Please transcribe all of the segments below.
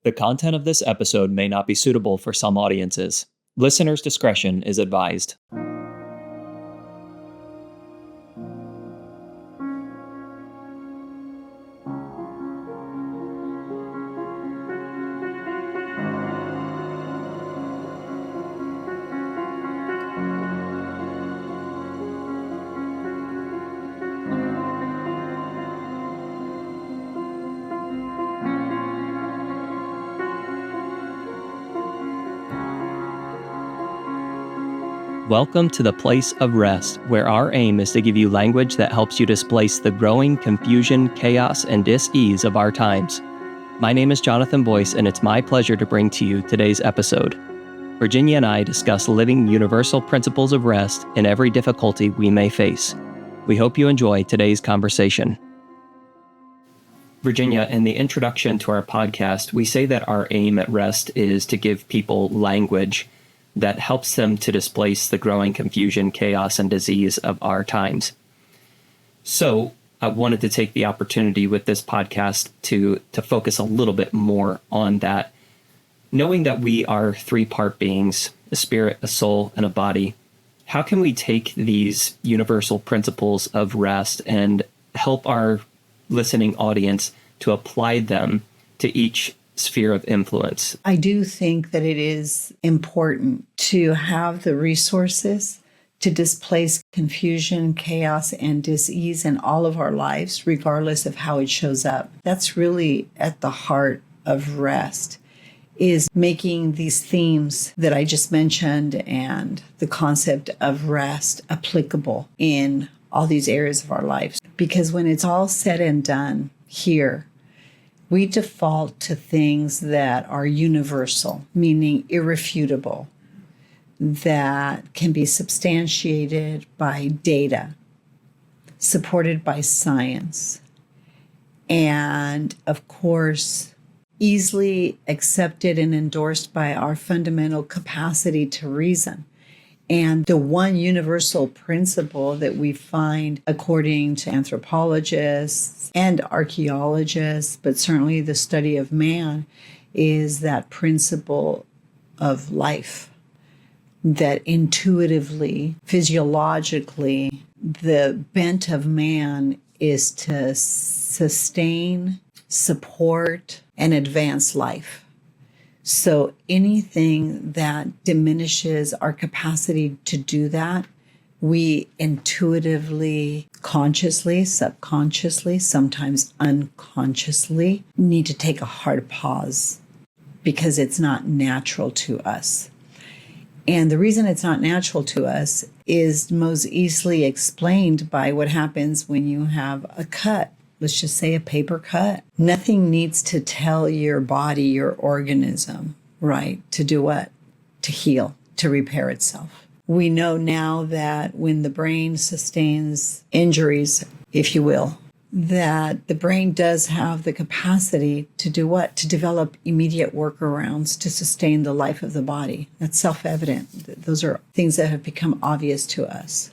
The content of this episode may not be suitable for some audiences. Listener's discretion is advised. Welcome to the place of rest, where our aim is to give you language that helps you displace the growing confusion, chaos, and dis-ease of our times. My name is Jonathan Boyce, and it's my pleasure to bring to you today's episode. Virginia and I discuss living universal principles of rest in every difficulty we may face. We hope you enjoy today's conversation. Virginia, in the introduction to our podcast, we say that our aim at R.E.S.T is to give people language that helps them to displace the growing confusion, chaos, and disease of our times. So I wanted to take the opportunity with this podcast to focus a little bit more on that. Knowing that we are three-part beings, a spirit, a soul, and a body, how can we take these universal principles of rest and help our listening audience to apply them to each sphere of influence? I do think that it is important to have the resources to displace confusion, chaos, and dis-ease in all of our lives, regardless of how it shows up. That's really at the heart of R.E.S.T, is making these themes that I just mentioned and the concept of rest applicable in all these areas of our lives. Because when it's all said and done here, we default to things that are universal, meaning irrefutable, that can be substantiated by data, supported by science, and, of course, easily accepted and endorsed by our fundamental capacity to reason. And the one universal principle that we find, according to anthropologists and archaeologists, but certainly the study of man, is that principle of life. That intuitively, physiologically, the bent of man is to sustain, support, and advance life. So anything that diminishes our capacity to do that, we intuitively, consciously, subconsciously, sometimes unconsciously, need to take a hard pause because it's not natural to us. And the reason it's not natural to us is most easily explained by what happens when you have a cut. Let's just say a paper cut. Nothing needs to tell your body, your organism, right, to do what? To heal, to repair itself. We know now that when the brain sustains injuries, if you will, that the brain does have the capacity to do what? To develop immediate workarounds to sustain the life of the body. That's self-evident. Those are things that have become obvious to us.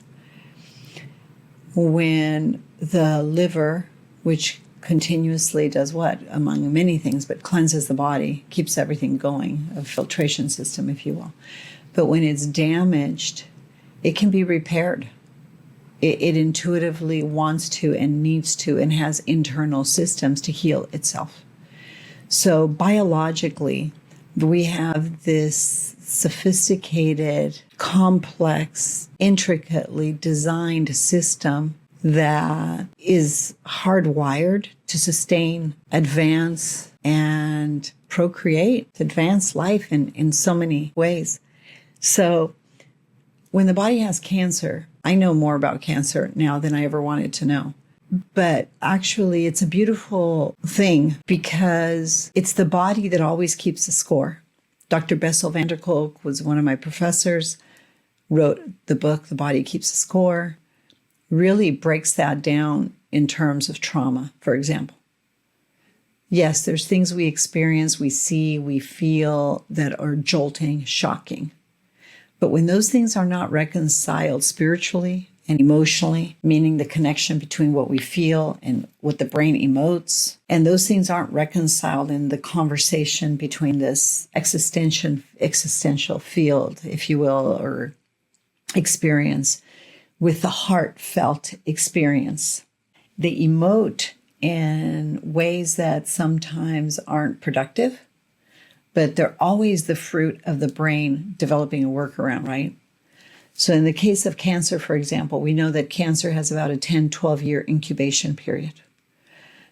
When the liver, which continuously does what? Among many things, but cleanses the body, keeps everything going, a filtration system, if you will. But when it's damaged, it can be repaired. It intuitively wants to and needs to and has internal systems to heal itself. So biologically, we have this sophisticated, complex, intricately designed system that is hardwired to sustain, advance, and procreate, advance life in so many ways. So when the body has cancer, I know more about cancer now than I ever wanted to know. But actually, it's a beautiful thing because it's the body that always keeps the score. Dr. Bessel van der Kolk was one of my professors, wrote the book, The Body Keeps the Score, really breaks that down in terms of trauma, for example. Yes, there's things we experience, we see, we feel that are jolting, shocking. But when those things are not reconciled spiritually, and emotionally, meaning the connection between what we feel and what the brain emotes. And those things aren't reconciled in the conversation between this existential field, if you will, or experience with the heartfelt experience. They emote in ways that sometimes aren't productive, but they're always the fruit of the brain developing a workaround, right? So in the case of cancer, for example, we know that cancer has about a 10, 12-year incubation period.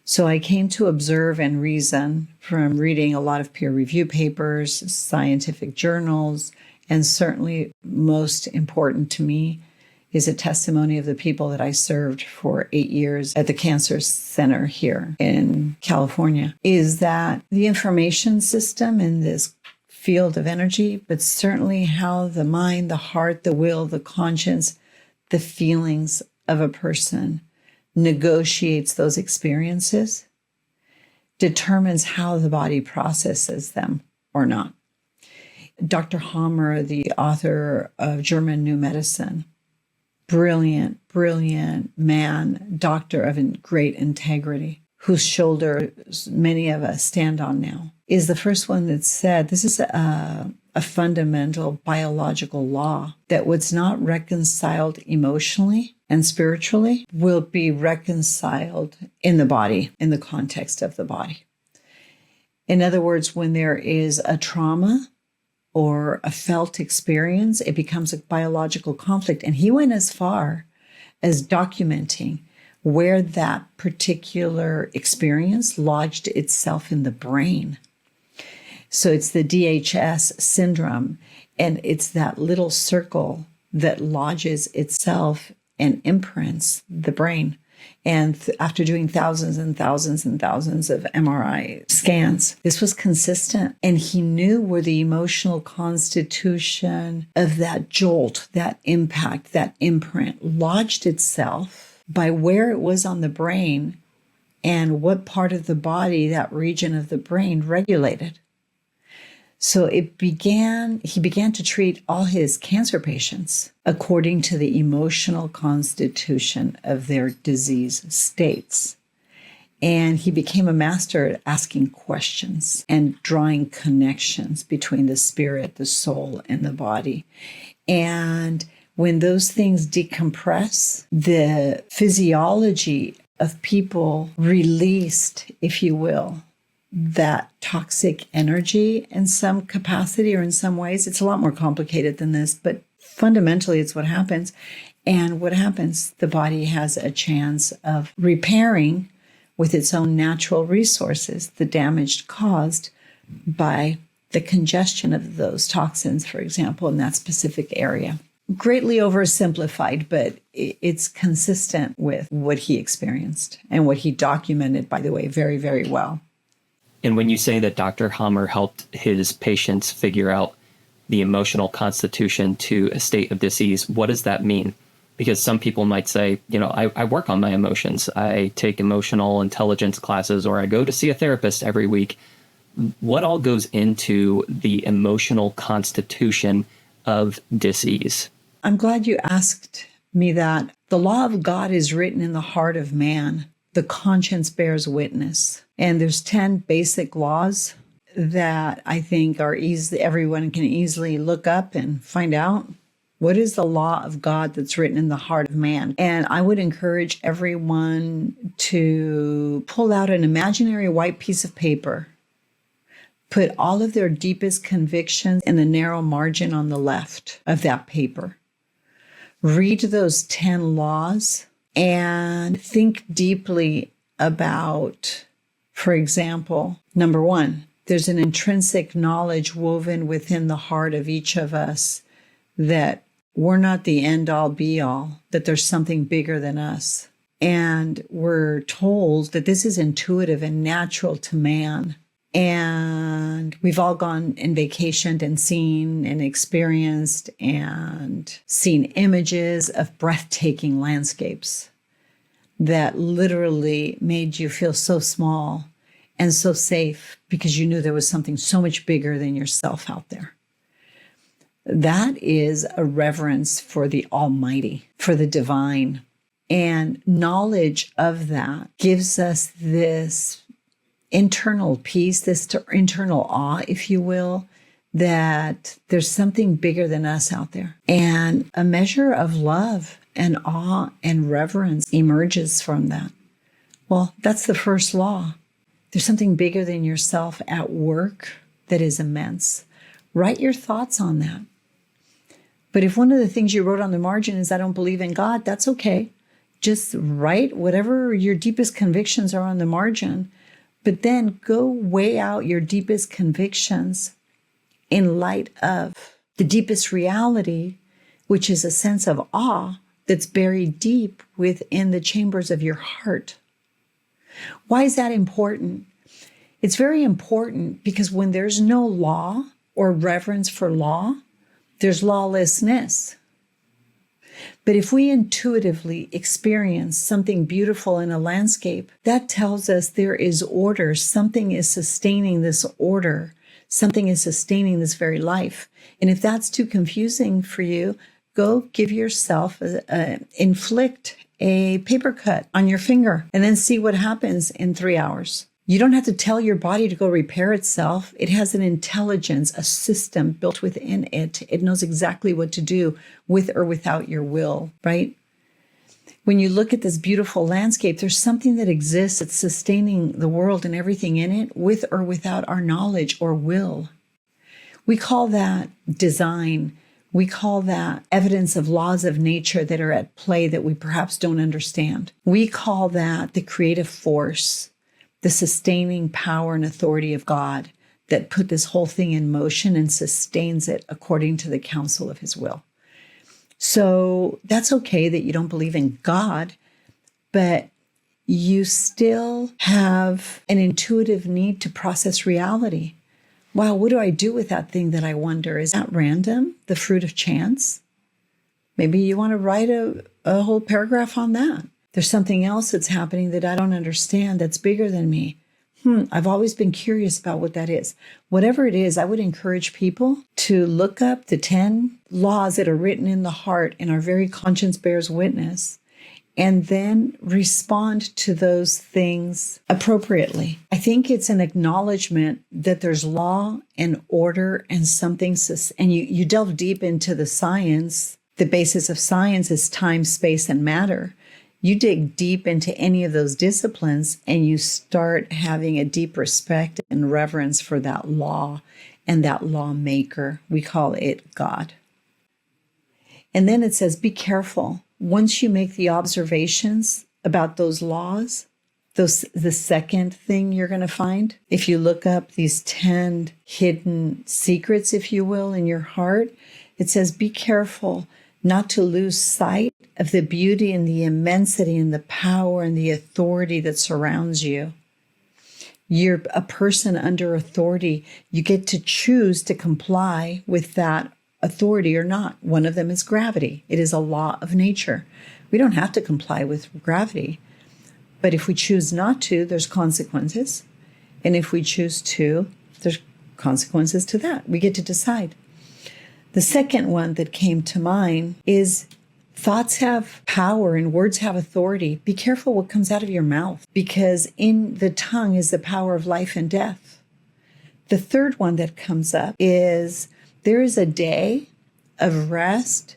So I came to observe and reason from reading a lot of peer review papers, scientific journals, and certainly most important to me is a testimony of the people that I served for 8 years at the Cancer Center here in California, is that the information system in this field of energy, but certainly how the mind, the heart, the will, the conscience, the feelings of a person negotiates those experiences, determines how the body processes them or not. Dr. Hammer, the author of German New Medicine, brilliant man, doctor of great integrity, whose shoulders many of us stand on now, is the first one that said this is a fundamental biological law that what's not reconciled emotionally and spiritually will be reconciled in the body, in the context of the body. In other words, when there is a trauma or a felt experience, it becomes a biological conflict. And he went as far as documenting where that particular experience lodged itself in the brain. So it's the DHS syndrome, and it's that little circle that lodges itself and imprints the brain. And after doing thousands and thousands and thousands of MRI scans, this was consistent. And he knew where the emotional constitution of that jolt, that impact, that imprint lodged itself by where it was on the brain and what part of the body that region of the brain regulated. So he began to treat all his cancer patients according to the emotional constitution of their disease states. And he became a master at asking questions and drawing connections between the spirit, the soul, and the body. And when those things decompress, the physiology of people released, if you will, that toxic energy in some capacity or in some ways. It's a lot more complicated than this, but fundamentally it's what happens. And what happens, the body has a chance of repairing with its own natural resources the damage caused by the congestion of those toxins, for example, in that specific area. Greatly oversimplified, but it's consistent with what he experienced and what he documented, by the way, very, very well. And when you say that Dr. Hammer helped his patients figure out the emotional constitution to a state of disease, what does that mean? Because some people might say, I work on my emotions. I take emotional intelligence classes, or I go to see a therapist every week. What all goes into the emotional constitution of disease? I'm glad you asked me that. The law of God is written in the heart of man. The conscience bears witness. And there's 10 basic laws that I think are everyone can easily look up and find out. What is the law of God that's written in the heart of man? And I would encourage everyone to pull out an imaginary white piece of paper, put all of their deepest convictions in the narrow margin on the left of that paper. Read those 10 laws and think deeply about, for example, number 1, there's an intrinsic knowledge woven within the heart of each of us that we're not the end all be all, that there's something bigger than us. And we're told that this is intuitive and natural to man. And we've all gone and vacationed and seen and experienced and seen images of breathtaking landscapes that literally made you feel so small and so safe because you knew there was something so much bigger than yourself out there. That is a reverence for the Almighty, for the divine. And knowledge of that gives us this internal peace, this internal awe, if you will, that there's something bigger than us out there. And a measure of love and awe and reverence emerges from that. Well, that's the first law. There's something bigger than yourself at work that is immense. Write your thoughts on that. But if one of the things you wrote on the margin is, I don't believe in God, that's okay. Just write whatever your deepest convictions are on the margin, but then go weigh out your deepest convictions in light of the deepest reality, which is a sense of awe that's buried deep within the chambers of your heart. Why is that important? It's very important because when there's no law or reverence for law, there's lawlessness. But if we intuitively experience something beautiful in a landscape, that tells us there is order. Something is sustaining this order. Something is sustaining this very life. And if that's too confusing for you, go give yourself, inflict a paper cut on your finger and then see what happens in 3 hours. You don't have to tell your body to go repair itself. It has an intelligence, a system built within it. It knows exactly what to do with or without your will, right? When you look at this beautiful landscape, there's something that exists that's sustaining the world and everything in it with or without our knowledge or will. We call that design. We call that evidence of laws of nature that are at play that we perhaps don't understand. We call that the creative force, the sustaining power and authority of God that put this whole thing in motion and sustains it according to the counsel of his will. So that's okay that you don't believe in God, but you still have an intuitive need to process reality. Wow, what do I do with that thing that I wonder? Is that random, the fruit of chance? Maybe you want to write a whole paragraph on that. There's something else that's happening that I don't understand that's bigger than me. I've always been curious about what that is. Whatever it is, I would encourage people to look up the 10 laws that are written in the heart and our very conscience bears witness, and then respond to those things appropriately. I think it's an acknowledgement that there's law and order and something, and you delve deep into the science. The basis of science is time, space, and matter. You dig deep into any of those disciplines and you start having a deep respect and reverence for that law and that lawmaker. We call it God. And then it says, be careful. Once you make the observations about those laws, the second thing you're going to find, if you look up these 10 hidden secrets, if you will, in your heart, it says, be careful not to lose sight of the beauty and the immensity and the power and the authority that surrounds you. You're a person under authority. You get to choose to comply with that authority or not. One of them is gravity. It is a law of nature. We don't have to comply with gravity. But if we choose not to, there's consequences. And if we choose to, there's consequences to that. We get to decide. The second one that came to mind is thoughts have power and words have authority. Be careful what comes out of your mouth, because in the tongue is the power of life and death. The third one that comes up is there is a day of rest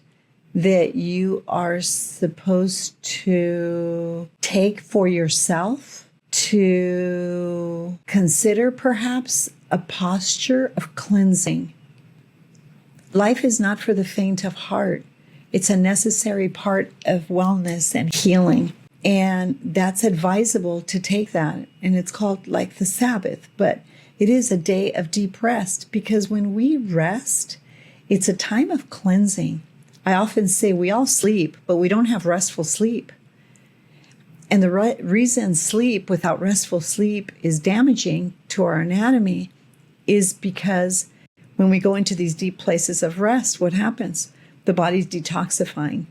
that you are supposed to take for yourself to consider perhaps a posture of cleansing. Life is not for the faint of heart. It's a necessary part of wellness and healing. And that's advisable to take that. And it's called like the Sabbath, but it is a day of deep rest, because when we rest, it's a time of cleansing. I often say we all sleep, but we don't have restful sleep. And the reason sleep without restful sleep is damaging to our anatomy is because when we go into these deep places of rest, what happens? The body's detoxifying.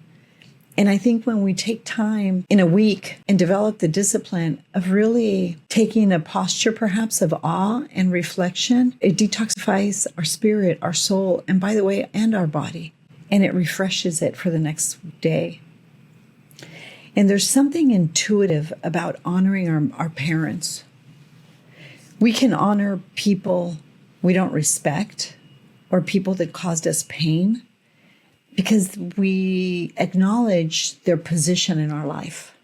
And I think when we take time in a week and develop the discipline of really taking a posture perhaps of awe and reflection, it detoxifies our spirit, our soul, and by the way, and our body. And it refreshes it for the next day. And there's something intuitive about honoring our parents. We can honor people we don't respect or people that caused us pain, because we acknowledge their position in our life.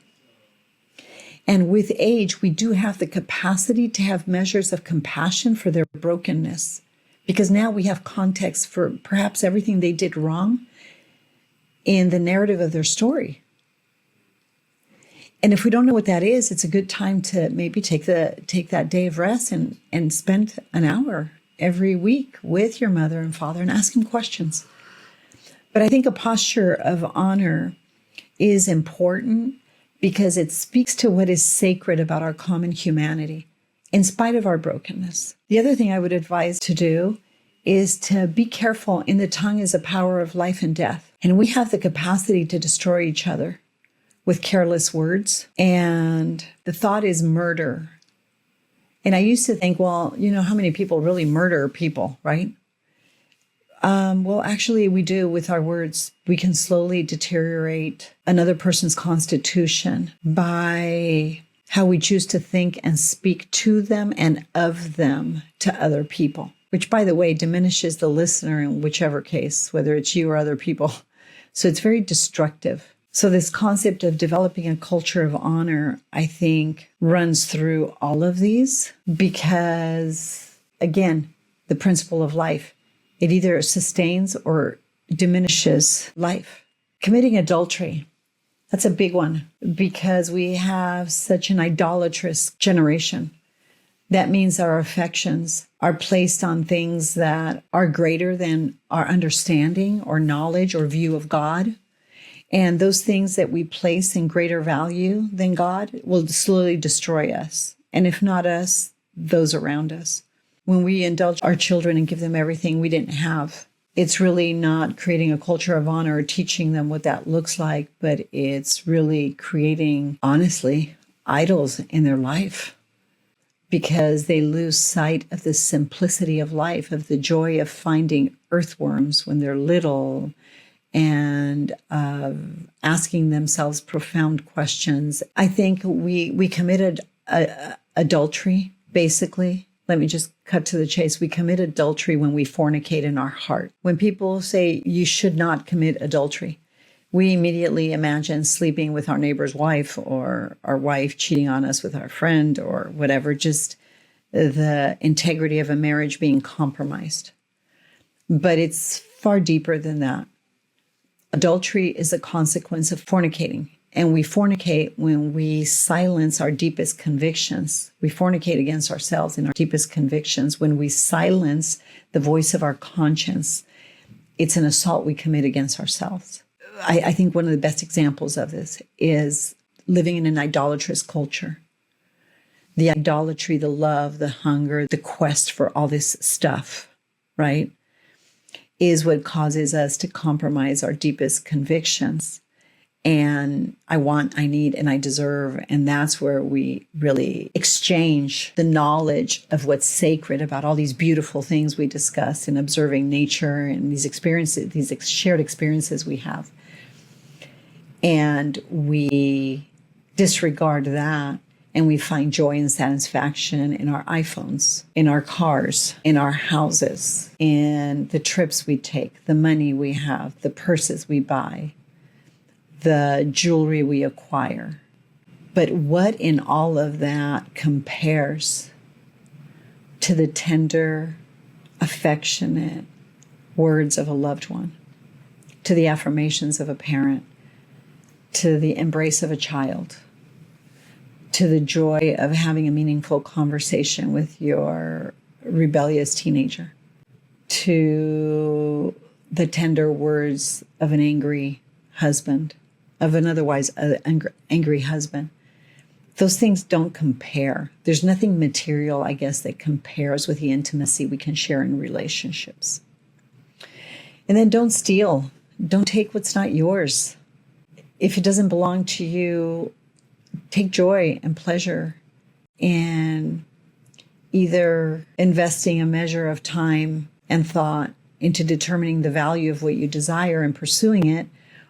And with age, we do have the capacity to have measures of compassion for their brokenness, because now we have context for perhaps everything they did wrong in the narrative of their story. And if we don't know what that is, it's a good time to maybe take that day of rest and spend an hour every week with your mother and father and ask them questions. But I think a posture of honor is important because it speaks to what is sacred about our common humanity, in spite of our brokenness. The other thing I would advise to do is to be careful. In the tongue is a power of life and death. And we have the capacity to destroy each other with careless words. And the thought is murder. And I used to think, well, how many people really murder people, right? Well, actually, we do with our words. We can slowly deteriorate another person's constitution by how we choose to think and speak to them and of them to other people, which, by the way, diminishes the listener in whichever case, whether it's you or other people. So it's very destructive. So this concept of developing a culture of honor, I think, runs through all of these because, again, the principle of life. It either sustains or diminishes life. Committing adultery, that's a big one because we have such an idolatrous generation. That means our affections are placed on things that are greater than our understanding or knowledge or view of God. And those things that we place in greater value than God will slowly destroy us. And if not us, those around us. When we indulge our children and give them everything we didn't have, it's really not creating a culture of honor or teaching them what that looks like, but it's really creating, honestly, idols in their life because they lose sight of the simplicity of life, of the joy of finding earthworms when they're little and asking themselves profound questions. I think we committed adultery, basically. Let me just cut to the chase. We commit adultery when we fornicate in our heart. When people say you should not commit adultery, we immediately imagine sleeping with our neighbor's wife or our wife cheating on us with our friend or whatever, just the integrity of a marriage being compromised. But it's far deeper than that. Adultery is a consequence of fornicating. And we fornicate when we silence our deepest convictions. We fornicate against ourselves in our deepest convictions. When we silence the voice of our conscience, it's an assault we commit against ourselves. I think one of the best examples of this is living in an idolatrous culture. The idolatry, the love, the hunger, the quest for all this stuff, right, is what causes us to compromise our deepest convictions. And I want, I need, and I deserve. And that's where we really exchange the knowledge of what's sacred about all these beautiful things we discussed in observing nature and these experiences, these shared experiences we have. And we disregard that and we find joy and satisfaction in our iPhones, in our cars, in our houses, in the trips we take, the money we have, the purses we buy, the jewelry we acquire. But what in all of that compares to the tender, affectionate words of a loved one, to the affirmations of a parent, to the embrace of a child, to the joy of having a meaningful conversation with your rebellious teenager, to the tender words of an angry husband, of an otherwise angry husband. Those things don't compare. There's nothing material, I guess, that compares with the intimacy we can share in relationships. And then don't steal. Don't take what's not yours. if it doesn't belong to you, take joy and pleasure in either investing a measure of time and thought into determining the value of what you desire and pursuing it,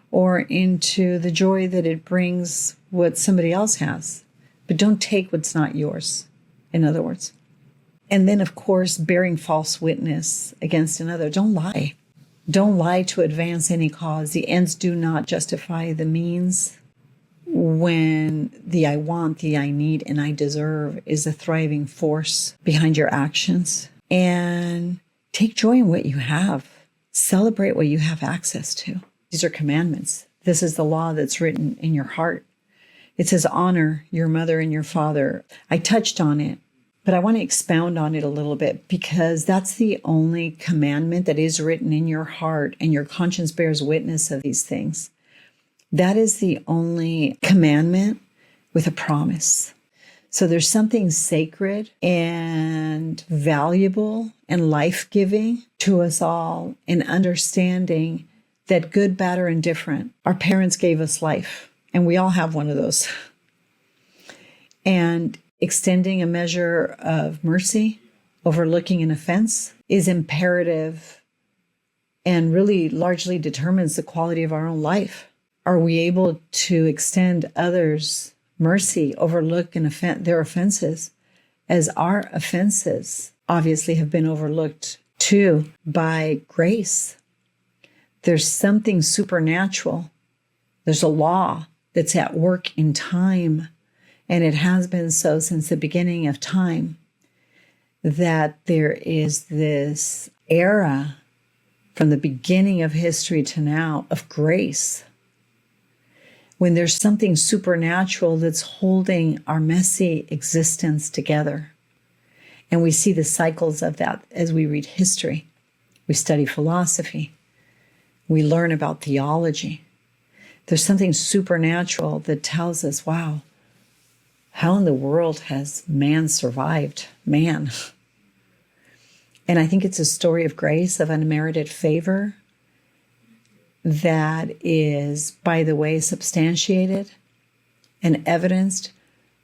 or into the joy that it brings what somebody else has. But don't take what's not yours, in other words. And then, of course, bearing false witness against another. Don't lie. Don't lie to advance any cause. The ends do not justify the means when the I want, the I need, and I deserve is a thriving force behind your actions. And take joy in what you have. Celebrate what you have access to. These are commandments. This is the law that's written in your heart. It says, honor your mother and your father. I touched on it, but I want to expound on it a little bit, because that's the only commandment that is written in your heart, and your conscience bears witness of these things. That is the only commandment with a promise. So there's something sacred and valuable and life-giving to us all in understanding that good, bad, or indifferent, our parents gave us life, and we all have one of those. And extending a measure of mercy, overlooking an offense, is imperative and really largely determines the quality of our own life. Are we able to extend others mercy, overlook their offenses, as our offenses obviously have been overlooked too by grace? There's something supernatural. There's a law that's at work in time, and it has been so since the beginning of time, that there is this era from the beginning of history to now of grace, when there's something supernatural that's holding our messy existence together. And we see the cycles of that as we read history. We study philosophy. We learn about theology. There's something supernatural that tells us, wow, how in the world has man survived? Man. And I think it's a story of grace, of unmerited favor, that is, by the way, substantiated and evidenced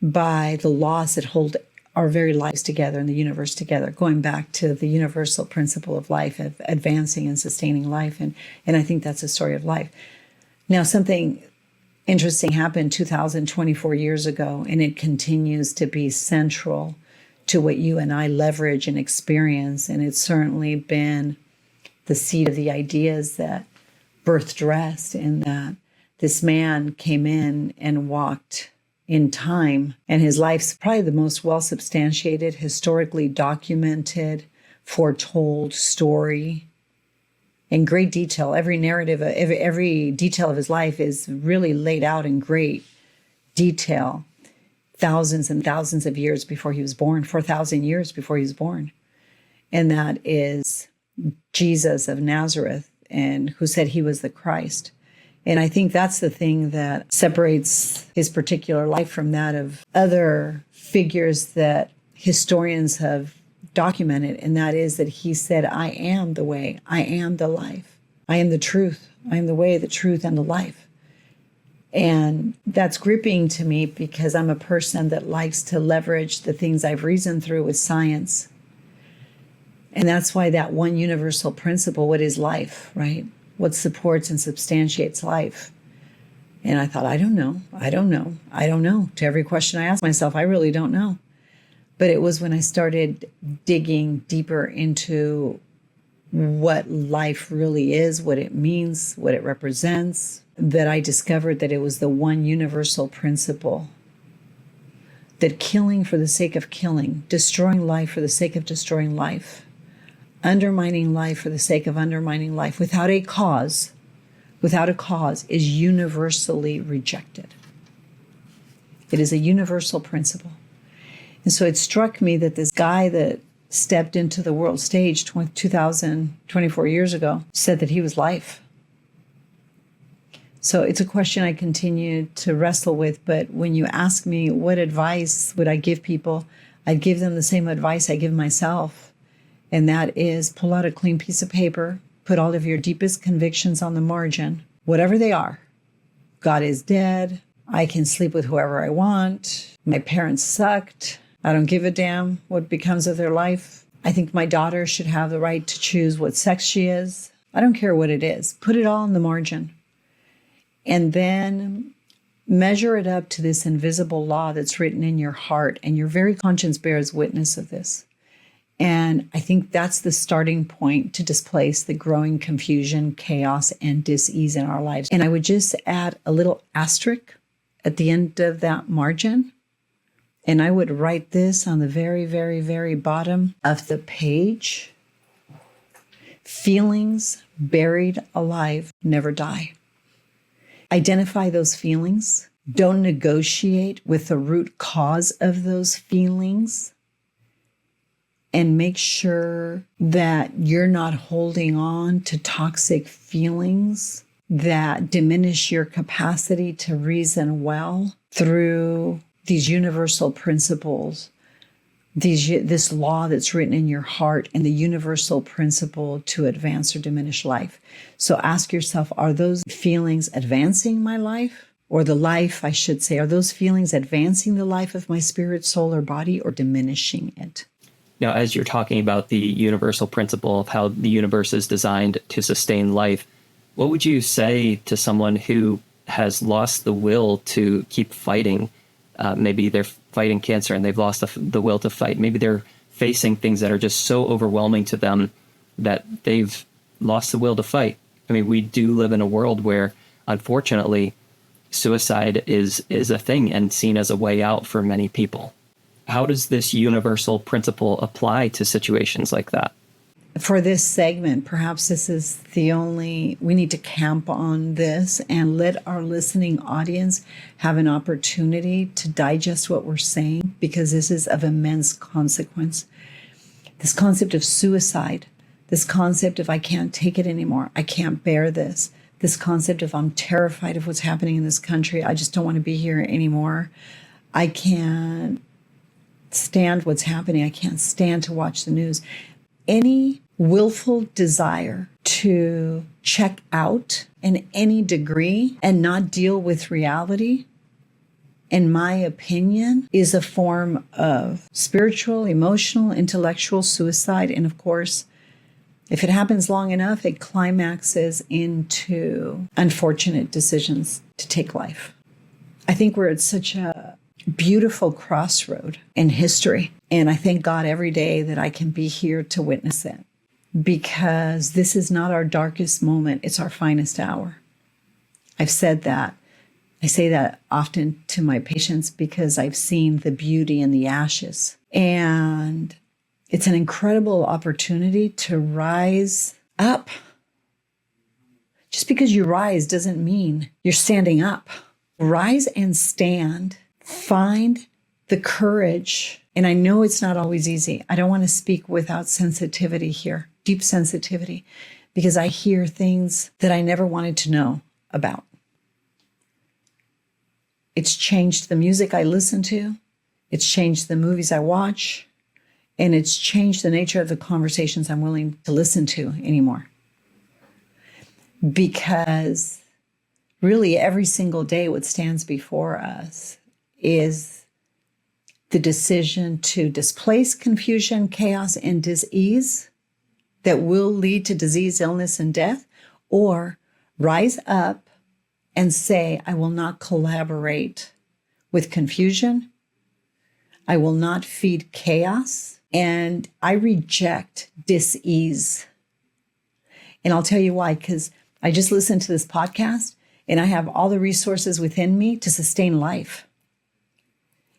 by the laws that hold our very lives together and the universe together, going back to the universal principle of life, of advancing and sustaining life. And I think that's a story of life. Now, something interesting happened 2,024 years ago, and it continues to be central to what you and I leverage and experience. And it's certainly been the seed of the ideas that birthed R.E.S.T, in that this man came in and walked in time, and his life's probably the most well-substantiated, historically documented, foretold story in great detail. Every narrative, every detail of his life is really laid out in great detail, thousands and thousands of years before he was born, 4,000 years before he was born. And that is Jesus of Nazareth, and who said he was the Christ. And I think that's the thing that separates his particular life from that of other figures that historians have documented. And that is that he said, I am the way, I am the life, I am the truth, I am the way, the truth, and the life. And that's gripping to me, because I'm a person that likes to leverage the things I've reasoned through with science. And that's why that one universal principle, what is life, right? What supports and substantiates life? And I thought, I don't know. To every question I asked myself, I really don't know. But it was when I started digging deeper into what life really is, what it means, what it represents, that I discovered that it was the one universal principle, that killing for the sake of killing, destroying life for the sake of destroying life, undermining life for the sake of undermining life without a cause is universally rejected. It is a universal principle. And so it struck me that this guy that stepped into the world stage 2,024 years ago said that he was life. So it's a question I continue to wrestle with. But when you ask me what advice would I give people, I'd give them the same advice I give myself. And that is, pull out a clean piece of paper, put all of your deepest convictions on the margin, whatever they are. God is dead. I can sleep with whoever I want. My parents sucked. I don't give a damn what becomes of their life. I think my daughter should have the right to choose what sex she is. I don't care what it is. Put it all in the margin. And then measure it up to this invisible law that's written in your heart, and your very conscience bears witness of this. And I think that's the starting point to displace the growing confusion, chaos, and dis-ease in our lives. And I would just add a little asterisk at the end of that margin. And I would write this on the very, very, very bottom of the page. Feelings buried alive never die. Identify those feelings. Don't negotiate with the root cause of those feelings. And make sure that you're not holding on to toxic feelings that diminish your capacity to reason well through these universal principles, this law that's written in your heart, and the universal principle to advance or diminish life. So ask yourself, are those feelings advancing my life? Or the life, I should say, are those feelings advancing the life of my spirit, soul, or body, or diminishing it? Now, as you're talking about the universal principle of how the universe is designed to sustain life, what would you say to someone who has lost the will to keep fighting? Maybe they're fighting cancer and they've lost the will to fight. Maybe they're facing things that are just so overwhelming to them that they've lost the will to fight. I mean, we do live in a world where, unfortunately, suicide is a thing and seen as a way out for many people. How does this universal principle apply to situations like that? For this segment, perhaps this is the only, we need to camp on this and let our listening audience have an opportunity to digest what we're saying, because this is of immense consequence. This concept of suicide, this concept of I can't take it anymore, I can't bear this concept of I'm terrified of what's happening in this country, I just don't want to be here anymore, I can't stand what's happening, I can't stand to watch the news. Any willful desire to check out in any degree and not deal with reality, in my opinion, is a form of spiritual, emotional, intellectual suicide. And of course, if it happens long enough, it climaxes into unfortunate decisions to take life. I think we're at such a beautiful crossroad in history. And I thank God every day that I can be here to witness it, because this is not our darkest moment. It's our finest hour. I've said that. I say that often to my patients because I've seen the beauty in the ashes. And it's an incredible opportunity to rise up. Just because you rise doesn't mean you're standing up. Rise and stand. Find the courage. And I know it's not always easy. I don't want to speak without sensitivity here, deep sensitivity, because I hear things that I never wanted to know about. It's changed the music I listen to. It's changed the movies I watch. And it's changed the nature of the conversations I'm willing to listen to anymore. Because really every single day what stands before us is the decision to displace confusion, chaos, and dis-ease that will lead to disease, illness, and death, or rise up and say, I will not collaborate with confusion. I will not feed chaos, and I reject dis-ease. And I'll tell you why, because I just listened to this podcast and I have all the resources within me to sustain life.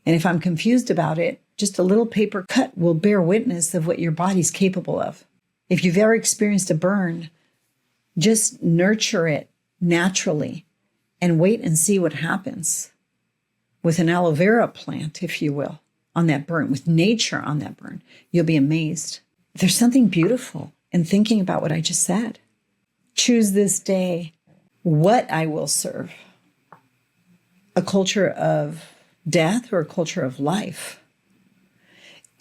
And if I'm confused about it, just a little paper cut will bear witness of what your body's capable of. If you've ever experienced a burn, just nurture it naturally and wait and see what happens with an aloe vera plant, if you will, on that burn, with nature on that burn. You'll be amazed. There's something beautiful in thinking about what I just said. Choose this day what I will serve. A culture of death or a culture of life.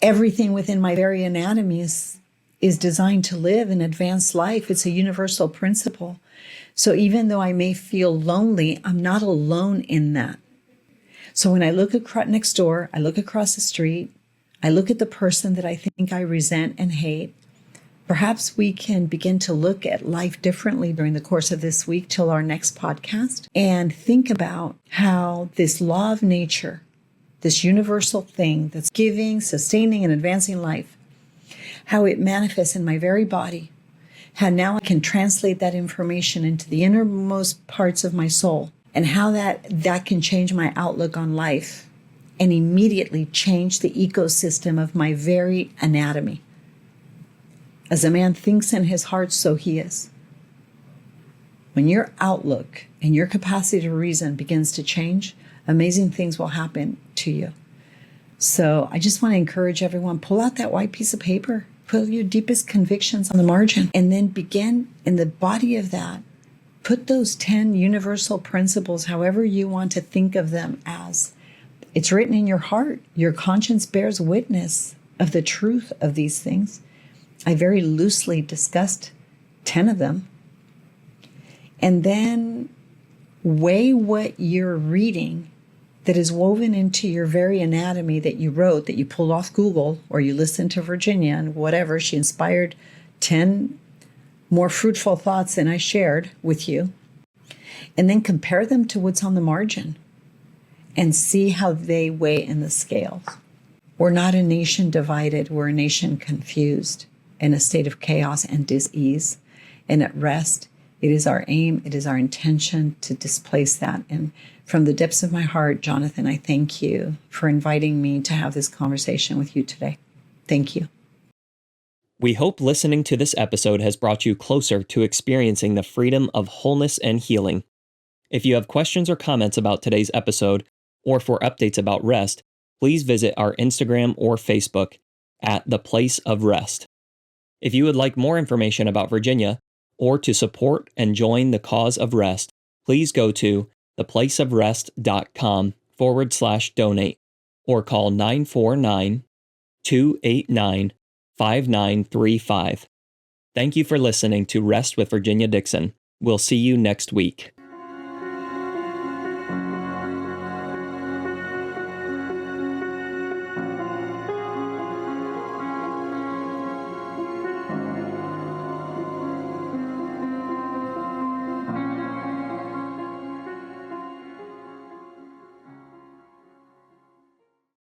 Everything within my very anatomy is is designed to live an advanced life. It's a universal principle. So even though I may feel lonely, I'm not alone in that. So when I look across next door, I look across the street, I look at the person that I think I resent and hate, perhaps we can begin to look at life differently during the course of this week till our next podcast and think about how this law of nature, this universal thing that's giving, sustaining, and advancing life, how it manifests in my very body, how now I can translate that information into the innermost parts of my soul, and how that can change my outlook on life and immediately change the ecosystem of my very anatomy. As a man thinks in his heart, so he is. When your outlook and your capacity to reason begins to change, amazing things will happen to you. So I just want to encourage everyone, pull out that white piece of paper, put your deepest convictions on the margin, and then begin in the body of that, put those 10 universal principles, however you want to think of them as. It's written in your heart. Your conscience bears witness of the truth of these things. I very loosely discussed 10 of them. And then weigh what you're reading that is woven into your very anatomy that you wrote, that you pulled off Google, or you listened to Virginia and whatever. She inspired 10 more fruitful thoughts than I shared with you. And then compare them to what's on the margin and see how they weigh in the scales. We're not a nation divided. We're a nation confused, in a state of chaos and dis-ease. And at rest, it is our aim, it is our intention to displace that. And from the depths of my heart, Jonathan, I thank you for inviting me to have this conversation with you today. Thank you. We hope listening to this episode has brought you closer to experiencing the freedom of wholeness and healing. If you have questions or comments about today's episode, or for updates about R.E.S.T, please visit our Instagram or Facebook at The Place of R.E.S.T. If you would like more information about Virginia, or to support and join the cause of R.E.S.T, please go to theplaceofrest.com/donate or call 949-289-5935. Thank you for listening to Rest with Virginia Dixon. We'll see you next week.